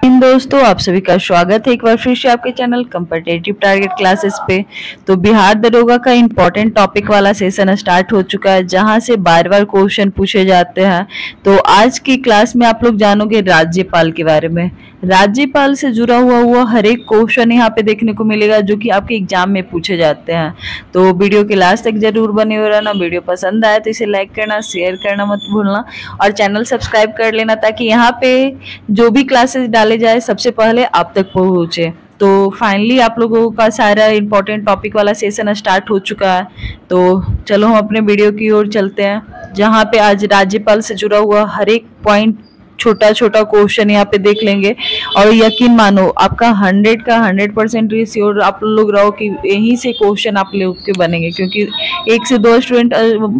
इन दोस्तों, आप सभी का स्वागत है एक बार फिर से आपके चैनल कम्पिटिटिव टारगेट क्लासेस पे। तो बिहार दरोगा का इम्पोर्टेंट टॉपिक वाला सेशन स्टार्ट हो चुका है, जहां से बार बार क्वेश्चन पूछे जाते हैं। तो आज की क्लास में आप लोग जानोगे राज्यपाल के बारे में। राज्यपाल से जुड़ा हुआ हर एक क्वेश्चन यहाँ पे देखने को मिलेगा, जो कि आपके एग्जाम में पूछे जाते हैं। तो वीडियो के लास्ट तक जरूर बने हो रहना। वीडियो पसंद आए तो इसे लाइक करना, शेयर करना मत भूलना और चैनल सब्सक्राइब कर लेना, ताकि यहाँ पे जो भी क्लासेस डाले जाए सबसे पहले आप तक पहुंचे। तो फाइनली आप लोगों का सारा इंपॉर्टेंट टॉपिक वाला सेशन स्टार्ट हो चुका है। तो चलो हम अपने वीडियो की ओर चलते हैं, जहाँ पे आज राज्यपाल से जुड़ा हुआ हर एक पॉइंट छोटा छोटा क्वेश्चन यहाँ पे देख लेंगे। और यकीन मानो, आपका 100 का 100% श्योर आप लोग रहो कि यहीं से क्वेश्चन आप लोग के बनेंगे, क्योंकि 1 से 2 स्टूडेंट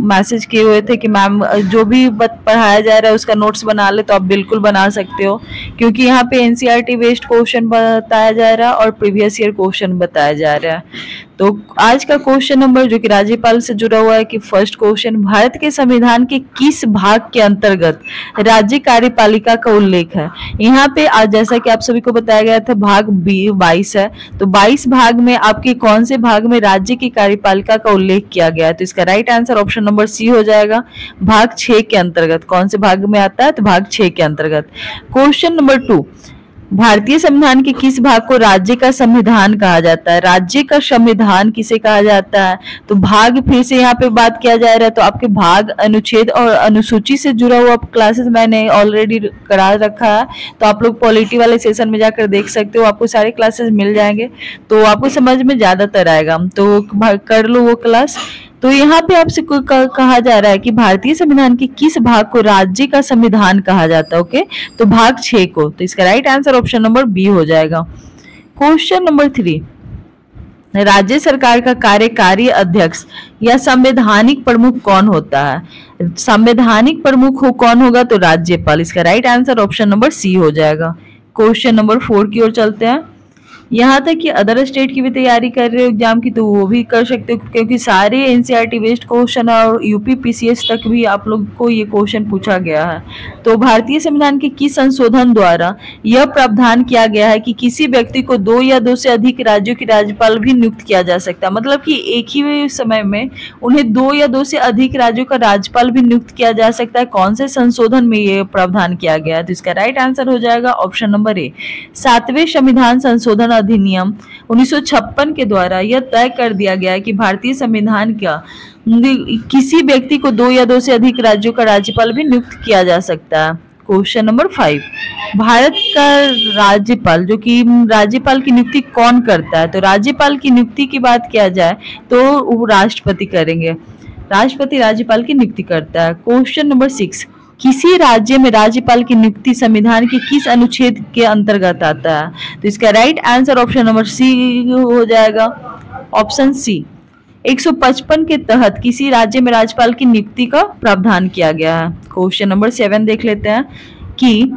मैसेज किए हुए थे कि मैम जो भी पढ़ाया जा रहा है उसका नोट्स बना ले। तो आप बिल्कुल बना सकते हो, क्योंकि यहाँ पे एनसीईआरटी बेस्ड क्वेश्चन बताया जा रहा है और प्रीवियस ईयर क्वेश्चन बताया जा रहा है। तो आज का क्वेश्चन नंबर जो कि राज्यपाल से जुड़ा हुआ है कि फर्स्ट क्वेश्चन, भारत के संविधान के किस भाग के अंतर्गत राज्य कार्यपालिका का उल्लेख है। यहाँ पे आज जैसा कि आप सभी को बताया गया था, भाग 22 है। तो 22 भाग में आपके कौन से भाग में राज्य की कार्यपालिका का उल्लेख किया गया है। तो इसका right answer option number C हो जाएगा, भाग 6 के अंतर्गत। कौन से भाग में आता है, तो भाग 6 के अंतर्गत। क्वेश्चन नंबर 2, भारतीय संविधान के किस भाग को राज्य का संविधान कहा जाता है। राज्य का संविधान किसे कहा जाता है, तो भाग फिर से यहाँ पे बात किया जा रहा है। तो आपके भाग, अनुच्छेद और अनुसूची से जुड़ा हुआ क्लासेस मैंने ऑलरेडी करा रखा है। तो आप लोग पॉलिटी वाले सेशन में जाकर देख सकते हो, आपको सारे क्लासेस मिल जाएंगे, तो आपको समझ में ज्यादातर आएगा। तो कर लो वो क्लास। तो यहाँ पे आपसे कहा जा रहा है कि भारतीय संविधान के किस भाग को राज्य का संविधान कहा जाता है। ओके, तो भाग 6 को। तो इसका right answer option number B हो जाएगा। क्वेश्चन नंबर 3, राज्य सरकार का कार्यकारी अध्यक्ष या संवैधानिक प्रमुख कौन होता है। संवैधानिक प्रमुख कौन होगा, तो राज्यपाल। इसका right answer option number C हो जाएगा। क्वेश्चन नंबर 4 की ओर चलते हैं। यहाँ तक कि अदर स्टेट की भी तैयारी कर रहे हो एग्जाम की, तो वो भी कर सकते हो, क्योंकि सारे एनसीईआरटी बेस्ड क्वेश्चन और यूपी पीसीएस तक भी आप लोग को ये क्वेश्चन पूछा गया है। तो भारतीय संविधान के किस संशोधन द्वारा यह प्रावधान किया गया है कि किसी व्यक्ति को 2 या 2 से अधिक राज्यों की राज्यपाल भी नियुक्त किया जा सकता है। मतलब कि एक ही समय में उन्हें 2 या 2 से अधिक राज्यों का राज्यपाल भी नियुक्त किया जा सकता है। कौन से संशोधन में ये प्रावधान किया गया है, तो इसका राइट आंसर हो जाएगा ऑप्शन नंबर ए, 7वें संविधान संशोधन अधिनियम 1956 के द्वारा यह तय कर दिया गया है कि भारतीय संविधान का किसी व्यक्ति को 2 या 2 से अधिक राज्यों का राज्यपाल भी नियुक्त किया जा सकता है। क्वेश्चन नंबर 5, भारत का राज्यपाल, जो कि राज्यपाल की नियुक्ति कौन करता है। तो राज्यपाल की नियुक्ति की बात किया जाए तो राष्ट्रपति करेंगे। राष्ट्रपति राज्यपाल की नियुक्ति करता है। क्वेश्चन नंबर 6, किसी राज्य में राज्यपाल की नियुक्ति संविधान के किस अनुच्छेद के अंतर्गत आता है। तो इसका right answer option number C हो जाएगा, ऑप्शन सी। 155 के तहत किसी राज्य में राज्यपाल की नियुक्ति का प्रावधान किया गया है। क्वेश्चन नंबर 7 देख लेते हैं कि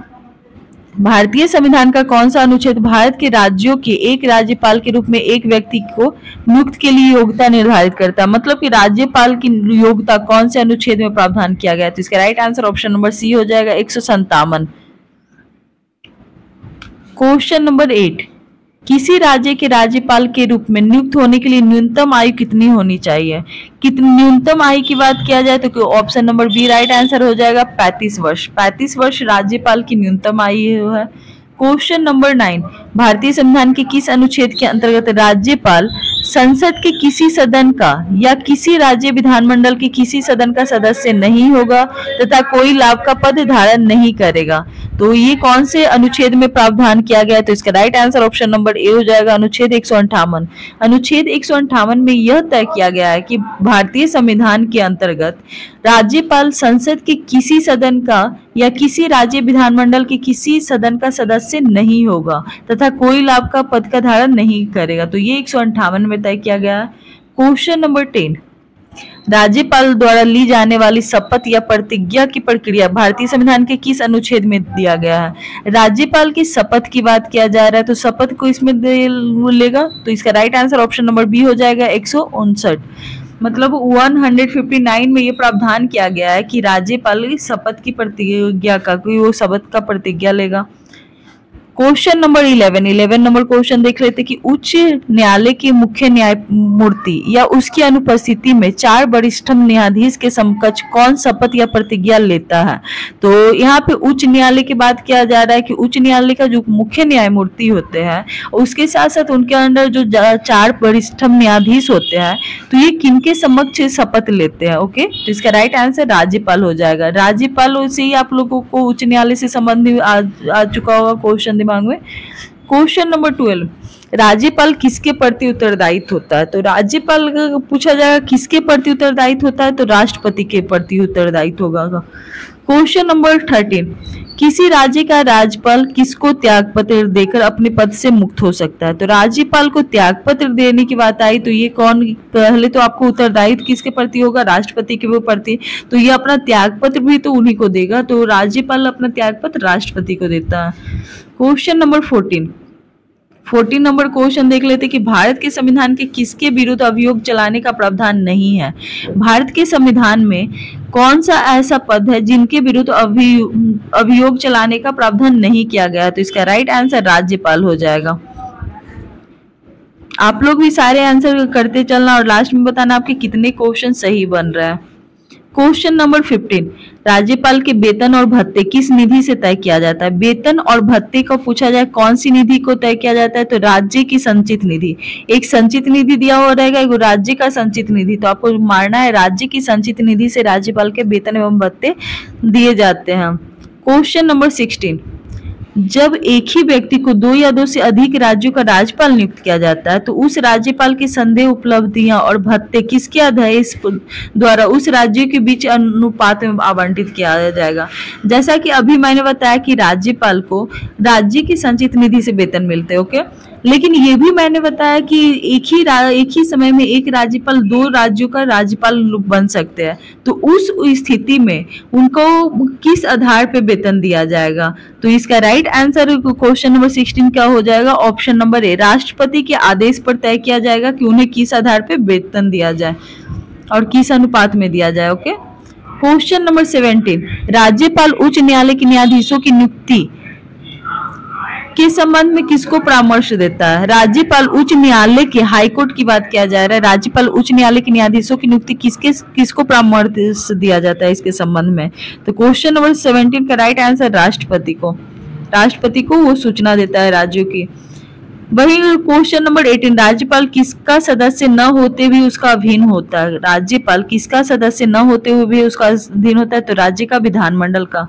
भारतीय संविधान का कौन सा अनुच्छेद भारत के राज्यों के एक राज्यपाल के रूप में एक व्यक्ति को नियुक्त के लिए योग्यता निर्धारित करता है। मतलब कि राज्यपाल की योग्यता कौन से अनुच्छेद में प्रावधान किया गया है। तो इसका right answer option number C हो जाएगा, 157। क्वेश्चन नंबर 8, किसी राज्य के राज्यपाल के रूप में नियुक्त होने के लिए न्यूनतम आयु कितनी होनी चाहिए। कितनी न्यूनतम आयु की बात किया जाए तो option number B right answer हो जाएगा, 35 वर्ष। 35 वर्ष राज्यपाल की न्यूनतम आयु है। क्वेश्चन नंबर 9, भारतीय संविधान के किस अनुच्छेद के अंतर्गत राज्यपाल संसद के किसी सदन का या किसी राज्य विधानमंडल के किसी सदन का सदस्य नहीं होगा तथा कोई लाभ का पद धारण नहीं करेगा। तो ये कौन से अनुच्छेद में प्रावधान किया गया है। तो इसका right answer option number A हो जाएगा, अनुच्छेद 158। अनुच्छेद 158 में यह तय किया गया है कि भारतीय संविधान के अंतर्गत राज्यपाल संसद के किसी सदन का या किसी राज्य विधानमंडल के किसी सदन का सदस्य नहीं होगा तथा कोई लाभ का पद का धारण नहीं करेगा। तो ये 158 में तय किया गया है। क्वेश्चन नंबर 10, राज्यपाल द्वारा ली जाने वाली शपथ या प्रतिज्ञा की प्रक्रिया भारतीय संविधान के किस अनुच्छेद में दिया गया है। राज्यपाल की शपथ की बात किया जा रहा है, तो शपथ को इसमें लेगा। तो इसका right answer option number B हो जाएगा, 159। मतलब 159 में ये प्रावधान किया गया है कि राज्यपाल शपथ की प्रतिज्ञा का, कोई वो शपथ का प्रतिज्ञा लेगा। क्वेश्चन नंबर 11 नंबर क्वेश्चन देख लेते हैं कि उच्च न्यायालय के मुख्य न्यायमूर्ति या उसकी अनुपस्थिति में 4 वरिष्ठ न्यायाधीश के समकक्ष कौन शपथ या प्रतिज्ञा लेता है। तो यहाँ पे उच्च न्यायालय की बात किया जा रहा है कि उच्च न्यायालय का जो मुख्य न्यायमूर्ति होते हैं उसके साथ साथ उनके अंदर जो 4 वरिष्ठ न्यायाधीश होते हैं तो ये किनके समक्ष शपथ लेते हैं। ओके, तो इसका राइट आंसर राज्यपाल हो जाएगा। राज्यपाल से ही आप लोगों को उच्च न्यायालय से संबंधित आ चुका होगा क्वेश्चन दिमाग में। क्वेश्चन नंबर 12, राज्यपाल किसके प्रति उत्तरदायित्व होता है। तो राज्यपाल पूछा जाएगा किसके प्रति उत्तरदायित्व होता है, तो राष्ट्रपति के प्रति उत्तरदायित्व होगा। क्वेश्चन नंबर 13, किसी राज्य का राज्यपाल किसको त्यागपत्र देकर अपने पद से मुक्त हो सकता है। तो राज्यपाल को त्यागपत्र देने की बात आई तो ये कौन, पहले तो आपको उत्तरदायित्व किसके प्रति होगा, राष्ट्रपति के प्रति। तो ये अपना त्यागपत्र भी तो उन्हीं को देगा, तो राज्यपाल अपना त्यागपत्र राष्ट्रपति को देता है। क्वेश्चन नंबर 14 नंबर क्वेश्चन देख लेते कि भारत के संविधान के किसके विरुद्ध अभियोग चलाने का प्रावधान नहीं है। भारत के संविधान में कौन सा ऐसा पद है जिनके विरुद्ध अभियोग चलाने का प्रावधान नहीं किया गया। तो इसका राइट आंसर राज्यपाल हो जाएगा। आप लोग भी सारे आंसर करते चलना और लास्ट में बताना आपके कितने क्वेश्चन सही बन रहा है। क्वेश्चन नंबर 15, राज्यपाल के वेतन और भत्ते किस निधि से तय किया जाता है। वेतन और भत्ते को पूछा जाए कौन सी निधि को तय किया जाता है, तो राज्य की संचित निधि। एक संचित निधि दिया हुआ रहेगा, एक राज्य का संचित निधि। तो आपको मारना है राज्य की संचित निधि से राज्यपाल के वेतन एवं भत्ते दिए जाते हैं। क्वेश्चन नंबर 16, जब एक ही व्यक्ति को 2 या 2 से अधिक राज्यों का राज्यपाल नियुक्त किया जाता है तो उस राज्यपाल की संदेह उपलब्धियां और भत्ते किसके अध्यादेश द्वारा उस राज्यों के बीच अनुपात में आवंटित किया जाएगा। जैसा कि अभी मैंने बताया कि राज्यपाल को राज्य की संचित निधि से वेतन मिलते हैं। ओके, लेकिन ये भी मैंने बताया कि एक ही समय में एक राज्यपाल 2 राज्यों का राज्यपाल बन सकते हैं। तो उस स्थिति में उनको किस आधार पे वेतन दिया जाएगा। तो इसका राइट आंसर क्वेश्चन नंबर 16 क्या हो जाएगा, ऑप्शन नंबर ए, राष्ट्रपति के आदेश पर तय किया जाएगा कि उन्हें किस आधार पे वेतन दिया जाए और किस अनुपात में दिया जाए। ओके, क्वेश्चन नंबर 17, राज्यपाल उच्च न्यायालय के न्यायाधीशों की नियुक्ति के संबंध में किसको परामर्श देता है। राज्यपाल उच्च न्यायालय के, हाईकोर्ट की बात किया जा रहा है, राज्यपाल उच्च न्यायालय के न्यायाधीशों की नियुक्ति किसको परामर्श दिया जाता है इसके संबंध में। तो क्वेश्चन नंबर 17 का राइट आंसर राष्ट्रपति को वो सूचना देता है राज्यों की। वही क्वेश्चन नंबर 18, राज्यपाल किसका सदस्य न होते भी उसका अधीन होता है। राज्यपाल किसका सदस्य न होते हुए भी उसका अधीन होता है, तो राज्य का विधानमंडल का।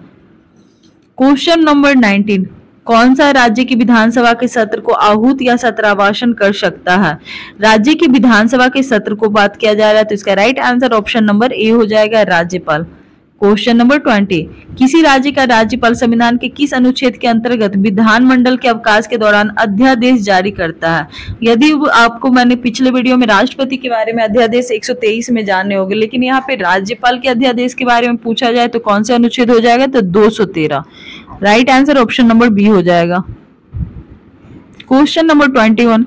क्वेश्चन नंबर 19, कौन सा राज्य की विधानसभा के सत्र को आहूत या सत्रावसान कर सकता है। राज्य की विधानसभा के सत्र को बात किया जा रहा है, तो इसका right answer option number A हो जाएगा, राज्यपाल। क्वेश्चन नंबर 20, किसी राज्य का राज्यपाल संविधान के किस अनुच्छेद के अंतर्गत विधानमंडल के अवकाश के दौरान अध्यादेश जारी करता है। यदि आपको मैंने पिछले वीडियो में राष्ट्रपति के बारे में अध्यादेश 123 में जानने होंगे, लेकिन यहाँ पे राज्यपाल के अध्यादेश के बारे में पूछा जाए तो कौन सा अनुच्छेद हो जाएगा, तो 213। Right answer option number B हो जाएगा। क्वेश्चन नंबर 21,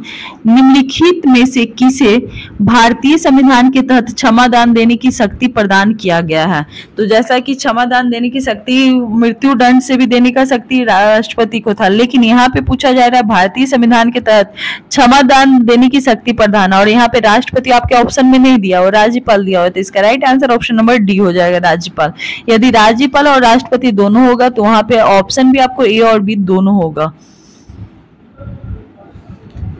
निम्नलिखित में से किसे भारतीय संविधान के तहत क्षमादान देने की शक्ति प्रदान किया गया है। तो जैसा कि क्षमादान देने की शक्ति मृत्यु दंड से भी देने का शक्ति राष्ट्रपति को था, लेकिन यहाँ पे पूछा जा रहा है भारतीय संविधान के तहत क्षमादान देने की शक्ति प्रदान, और यहाँ पे राष्ट्रपति आपके ऑप्शन में नहीं दिया और राज्यपाल दिया हुआ, तो इसका right answer option number D हो जाएगा, राज्यपाल। यदि राज्यपाल और राष्ट्रपति दोनों होगा तो वहां पे ऑप्शन भी आपको ए और बी दोनों होगा।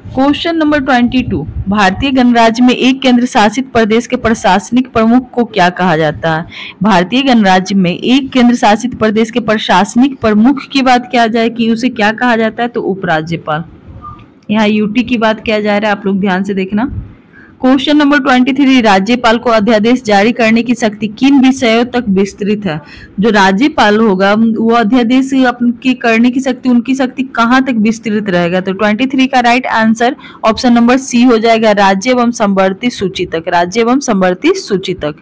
क्वेश्चन नंबर 22, भारतीय गणराज्य में एक केंद्र शासित प्रदेश के प्रशासनिक प्रमुख को क्या कहा जाता है। भारतीय गणराज्य में एक केंद्र शासित प्रदेश के प्रशासनिक प्रमुख की बात किया जाए कि उसे क्या कहा जाता है, तो उपराज्यपाल। यहाँ यूटी की बात किया जा रहा है, आप लोग ध्यान से देखना। क्वेश्चन नंबर 23, राज्यपाल को अध्यादेश जारी करने की शक्ति किन विषयों तक विस्तृत है। जो राज्यपाल होगा वो अध्यादेश की करने की शक्ति, उनकी शक्ति कहाँ तक विस्तृत रहेगा, तो 23 का right answer option number C हो जाएगा, राज्य एवं संवर्ती सूची तक, राज्य एवं संवर्ती सूची तक।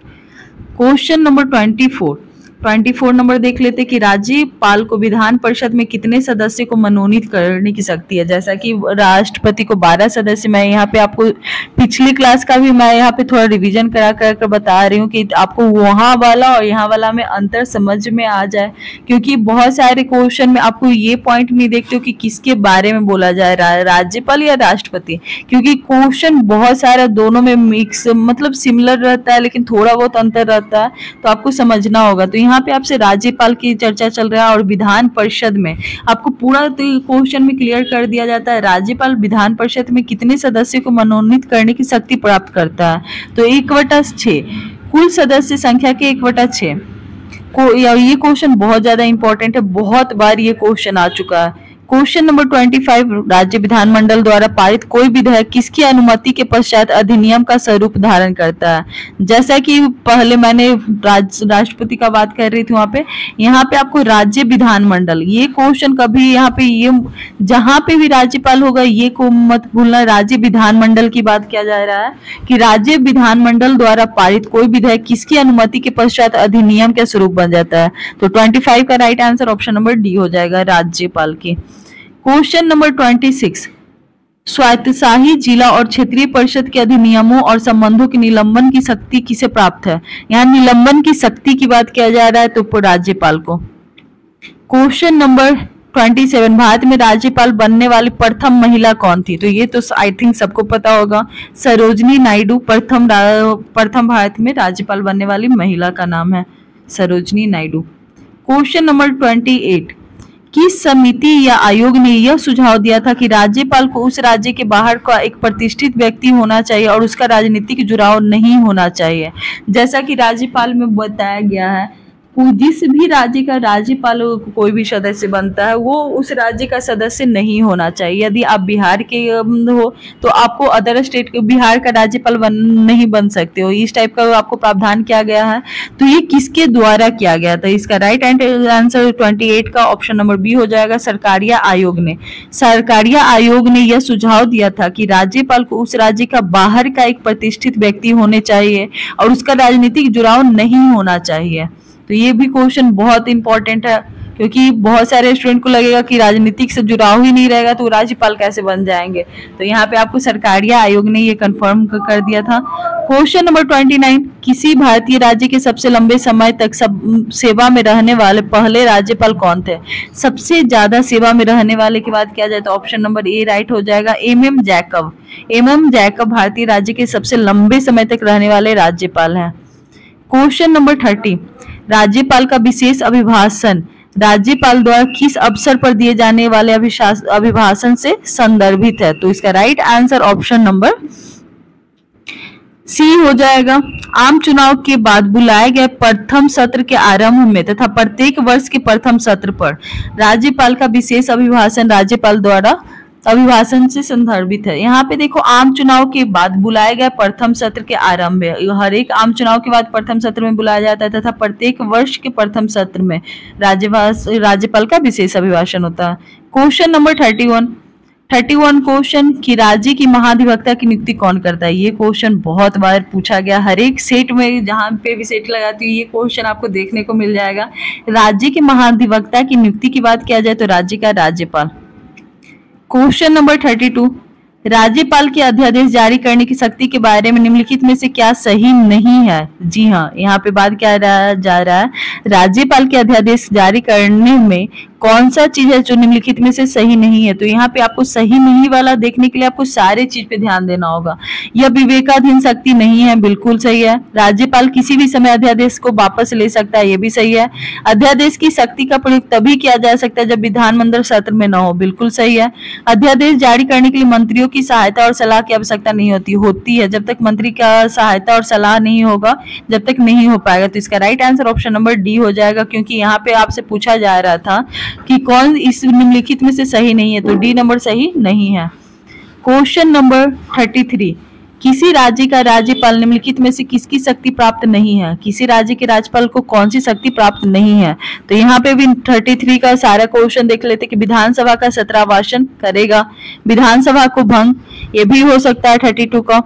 क्वेश्चन नंबर 24, 24 नंबर देख लेते कि राज्यपाल को विधान परिषद में कितने सदस्य को मनोनीत करने की शक्ति है। जैसा कि राष्ट्रपति को 12 सदस्य, मैं यहाँ पे आपको पिछली क्लास का भी मैं यहाँ पे थोड़ा रिवीजन करा कर बता रही हूँ कि आपको वहां वाला और यहाँ वाला में अंतर समझ में आ जाए, क्योंकि बहुत सारे क्वेश्चन में आपको ये पॉइंट नहीं देखते हो कि किसके बारे में बोला जा रहा है, राज्यपाल या राष्ट्रपति, क्योंकि क्वेश्चन बहुत सारा दोनों में मिक्स मतलब सिमिलर रहता है लेकिन थोड़ा बहुत अंतर रहता है, तो आपको समझना होगा। तो यहाँ पे आपसे राज्यपाल की चर्चा चल रहा है और विधान परिषद में आपको पूरा क्वेश्चन में क्लियर कर दिया जाता है राज्यपाल विधान परिषद में कितने सदस्य को मनोनीत करने की शक्ति प्राप्त करता है। तो 1/6 कुल सदस्य संख्या के 1/6 को, ये क्वेश्चन बहुत ज्यादा इंपॉर्टेंट है, बहुत बार ये क्वेश्चन आ चुका है। क्वेश्चन नंबर 25, राज्य विधानमंडल द्वारा पारित कोई विधेयक किसकी अनुमति के पश्चात अधिनियम का स्वरूप धारण करता है। जैसा कि पहले मैंने राष्ट्रपति का बात कर रही थी, वहां पे यहाँ पे आपको राज्य विधानमंडल, ये क्वेश्चन कभी यहाँ पे ये जहां पे भी राज्यपाल होगा ये को मत भूलना, राज्य विधानमंडल की बात किया जा रहा है कि राज्य विधानमंडल द्वारा पारित कोई विधेयक किसकी अनुमति के पश्चात अधिनियम का स्वरूप बन जाता है। तो 25 का right answer option number D हो जाएगा, राज्यपाल की। क्वेश्चन नंबर 26, स्वायत्तशाही जिला और क्षेत्रीय परिषद के अधिनियमों और संबंधों के निलंबन की शक्ति किसे प्राप्त है। यहाँ निलंबन की शक्ति की बात किया जा रहा है तो राज्यपाल को। क्वेश्चन नंबर 27, भारत में राज्यपाल बनने वाली प्रथम महिला कौन थी। तो ये तो आई थिंक सबको पता होगा, सरोजनी नायडू प्रथम भारत में राज्यपाल बनने वाली महिला का नाम है सरोजनी नायडू। क्वेश्चन नंबर 28, किस समिति या आयोग ने यह सुझाव दिया था कि राज्यपाल को उस राज्य के बाहर का एक प्रतिष्ठित व्यक्ति होना चाहिए और उसका राजनीतिक जुड़ाव नहीं होना चाहिए। जैसा कि राज्यपाल में बताया गया है, जिस भी राज्य का राज्यपाल कोई भी सदस्य बनता है वो उस राज्य का सदस्य नहीं होना चाहिए। यदि आप बिहार के हो तो आपको अदर स्टेट के बिहार का राज्यपाल नहीं बन सकते हो, इस टाइप का आपको प्रावधान किया गया है। तो ये किसके द्वारा किया गया था, इसका राइट आंसर 28 का ऑप्शन नंबर बी हो जाएगा, सरकारिया आयोग ने। सरकारिया आयोग ने यह सुझाव दिया था कि राज्यपाल को उस राज्य का बाहर का एक प्रतिष्ठित व्यक्ति होने चाहिए और उसका राजनीतिक जुड़ाव नहीं होना चाहिए। तो ये भी क्वेश्चन बहुत इंपॉर्टेंट है, क्योंकि बहुत सारे स्टूडेंट को लगेगा कि राजनीतिक से जुड़ाव ही नहीं रहेगा तो राज्यपाल कैसे बन जाएंगे। तो यहाँ पे आपको सरकारिया आयोग ने ये कंफर्म कर दिया था। क्वेश्चन नंबर 29, किसी भारतीय राज्य के सबसे लंबे समय तक सेवा में रहने वाले पहले राज्यपाल कौन थे। सबसे ज्यादा सेवा में रहने वाले की बात किया जाए तो ऑप्शन नंबर ए राइट हो जाएगा, MM जैकब। MM जैकब भारतीय राज्य के सबसे लंबे समय तक रहने वाले राज्यपाल हैं। क्वेश्चन नंबर 30, राज्यपाल का विशेष अभिभाषण राज्यपाल द्वारा किस अवसर पर दिए जाने वाले अभिभाषण से संदर्भित है। तो इसका right answer option number C हो जाएगा। आम चुनाव के बाद बुलाए गए प्रथम सत्र के आरंभ में तथा प्रत्येक वर्ष के प्रथम सत्र पर राज्यपाल का विशेष अभिभाषण राज्यपाल द्वारा अभिभाषण से संदर्भित है। यहाँ पे देखो, आम चुनाव के बाद बुलाए गए प्रथम सत्र के आरंभ में, हर एक आम चुनाव के बाद प्रथम सत्र में बुलाया जाता है तथा प्रत्येक वर्ष के प्रथम सत्र में राज्यपाल का विशेष अभिभाषण होता है। क्वेश्चन नंबर 31 क्वेश्चन कि राज्य की महाधिवक्ता की नियुक्ति कौन करता है। ये क्वेश्चन बहुत बार पूछा गया, हर एक सेट में जहां पे भी सेट लगाती हूँ ये क्वेश्चन आपको देखने को मिल जाएगा। राज्य के महाधिवक्ता की नियुक्ति की बात किया जाए तो राज्य का राज्यपाल। क्वेश्चन नंबर 32, राज्यपाल के अध्यादेश जारी करने की शक्ति के बारे में निम्नलिखित में से क्या सही नहीं है। जी हाँ, यहाँ पे बात किया जा रहा है राज्यपाल के अध्यादेश जारी करने में कौन सा चीज है जो निम्नलिखित में से सही नहीं है। तो यहाँ पे आपको सही नहीं वाला देखने के लिए आपको सारे चीज पे ध्यान देना होगा। यह विवेकाधीन शक्ति नहीं है, बिल्कुल सही है। राज्यपाल किसी भी समय अध्यादेश को वापस ले सकता है, ये भी सही है। अध्यादेश की शक्ति का प्रयोग तभी किया जा सकता है जब विधानमंडल सत्र में न हो, बिल्कुल सही है। अध्यादेश जारी करने के लिए मंत्रियों की सहायता और सलाह की आवश्यकता नहीं होती है। जब तक मंत्री का सहायता और सलाह नहीं होगा जब तक नहीं हो पाएगा। तो इसका right answer option number D हो जाएगा, क्योंकि यहाँ पे आपसे पूछा जा रहा था कि कौन इस निम्नलिखित में से सही नहीं है, तो डी नंबर सही नहीं है। क्वेश्चन नंबर 33, किसी राज्य का राज्यपाल निम्नलिखित में से किसकी शक्ति प्राप्त नहीं है। किसी राज्य के राज्यपाल को कौन सी शक्ति प्राप्त नहीं है। तो यहाँ पे भी 33 का सारा क्वेश्चन देख लेते कि विधानसभा का सत्राभाषण करेगा, विधानसभा को भंग, ये भी हो सकता है 32 का।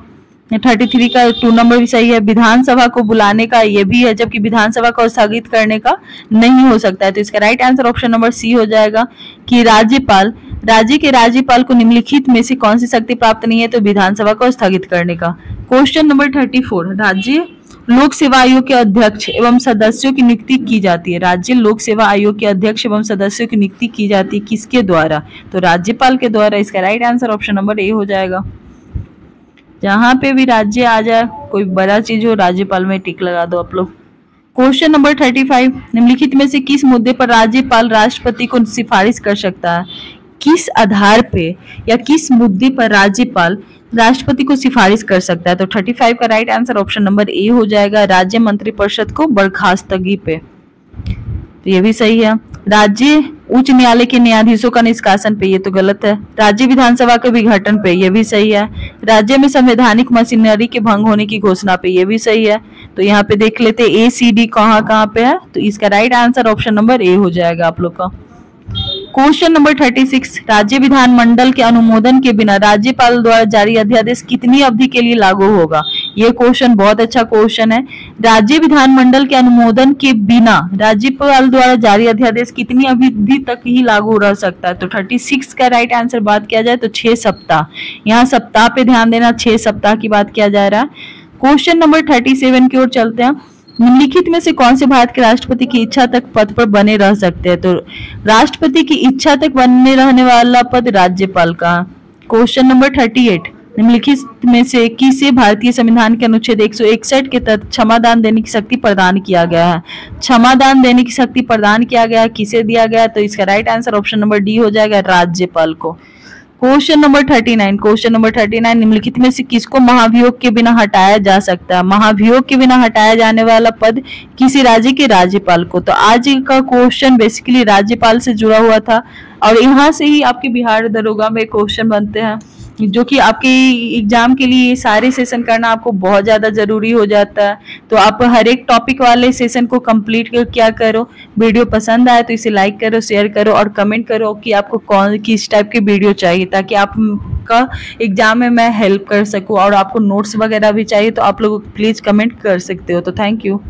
33 का 2 नंबर भी सही है। विधानसभा को बुलाने का ये भी है, जबकि विधानसभा को स्थगित करने का नहीं हो सकता है। तो इसका right answer option number C हो जाएगा कि राज्यपाल, राज्य के राज्यपाल को निम्नलिखित में से कौन सी शक्ति प्राप्त नहीं है, तो विधानसभा को स्थगित करने का। क्वेश्चन नंबर 34, राज्य लोक सेवा आयोग के अध्यक्ष एवं सदस्यों की नियुक्ति की जाती है। राज्य लोक सेवा आयोग के अध्यक्ष एवं सदस्यों की नियुक्ति की जाती है किसके द्वारा, तो राज्यपाल के द्वारा। इसका right answer option number A हो जाएगा। जहां पे भी राज्य आ जाए, कोई बड़ा चीज हो, राज्यपाल में टिक लगा दो आप लोग। क्वेश्चन नंबर 35, निम्नलिखित में से किस मुद्दे पर राज्यपाल राष्ट्रपति को सिफारिश कर सकता है। किस आधार पे या किस मुद्दे पर राज्यपाल राष्ट्रपति को सिफारिश कर सकता है, तो 35 का right answer option number A हो जाएगा, राज्य मंत्रिपरिषद को बर्खास्तगी पे। तो ये भी सही है। राज्य उच्च न्यायालय के न्यायाधीशों का निष्कासन पे, ये तो गलत है। राज्य विधानसभा के विघटन पे, ये भी सही है। राज्य में संवैधानिक मशीनरी के भंग होने की घोषणा पे, ये भी सही है। तो यहाँ पे देख लेते ए सी डी कहाँ पे है, तो इसका right answer option number A हो जाएगा आप लोग का। क्वेश्चन नंबर 36, राज्य विधानमंडल के अनुमोदन के बिना राज्यपाल द्वारा जारी अध्यादेश कितनी अवधि के लिए लागू होगा। ये क्वेश्चन बहुत अच्छा क्वेश्चन है। राज्य विधानमंडल के अनुमोदन के बिना राज्यपाल द्वारा जारी अध्यादेश कितनी अवधि तक ही लागू रह सकता है, तो 36 का राइट आंसर बात किया जाए तो 6 सप्ताह। यहाँ सप्ताह पे ध्यान देना, 6 सप्ताह की बात किया जा रहा है। क्वेश्चन नंबर 37 की ओर चलते हैं। निम्नलिखित में से कौन से भारत के राष्ट्रपति की इच्छा तक पद पर बने रह सकते हैं, तो राष्ट्रपति की इच्छा तक बने रहने वाला पद राज्यपाल का। क्वेश्चन नंबर 38, निम्नलिखित में से किसे भारतीय संविधान के अनुच्छेद 161 के तहत क्षमादान देने की शक्ति प्रदान किया गया है। क्षमादान देने की शक्ति प्रदान किया गया, किसे दिया गया, तो इसका right answer option number D हो जाएगा, राज्यपाल को। क्वेश्चन नंबर 39, निम्नलिखित में से किसको महाभियोग के बिना हटाया जा सकता है। महाभियोग के बिना हटाया जाने वाला पद किसी राज्य के राज्यपाल को। तो आज का क्वेश्चन बेसिकली राज्यपाल से जुड़ा हुआ था, और यहाँ से ही आपके बिहार दरोगा में क्वेश्चन बनते हैं, जो कि आपके एग्जाम के लिए सारे सेशन करना आपको बहुत ज़्यादा ज़रूरी हो जाता है। तो आप हर एक टॉपिक वाले सेशन को कंप्लीट क्या करो, वीडियो पसंद आए तो इसे लाइक करो, शेयर करो और कमेंट करो कि आपको कौन किस टाइप की वीडियो चाहिए, ताकि आपका एग्जाम में मैं हेल्प कर सकूं। और आपको नोट्स वगैरह भी चाहिए तो आप लोग प्लीज़ कमेंट कर सकते हो। तो थैंक यू।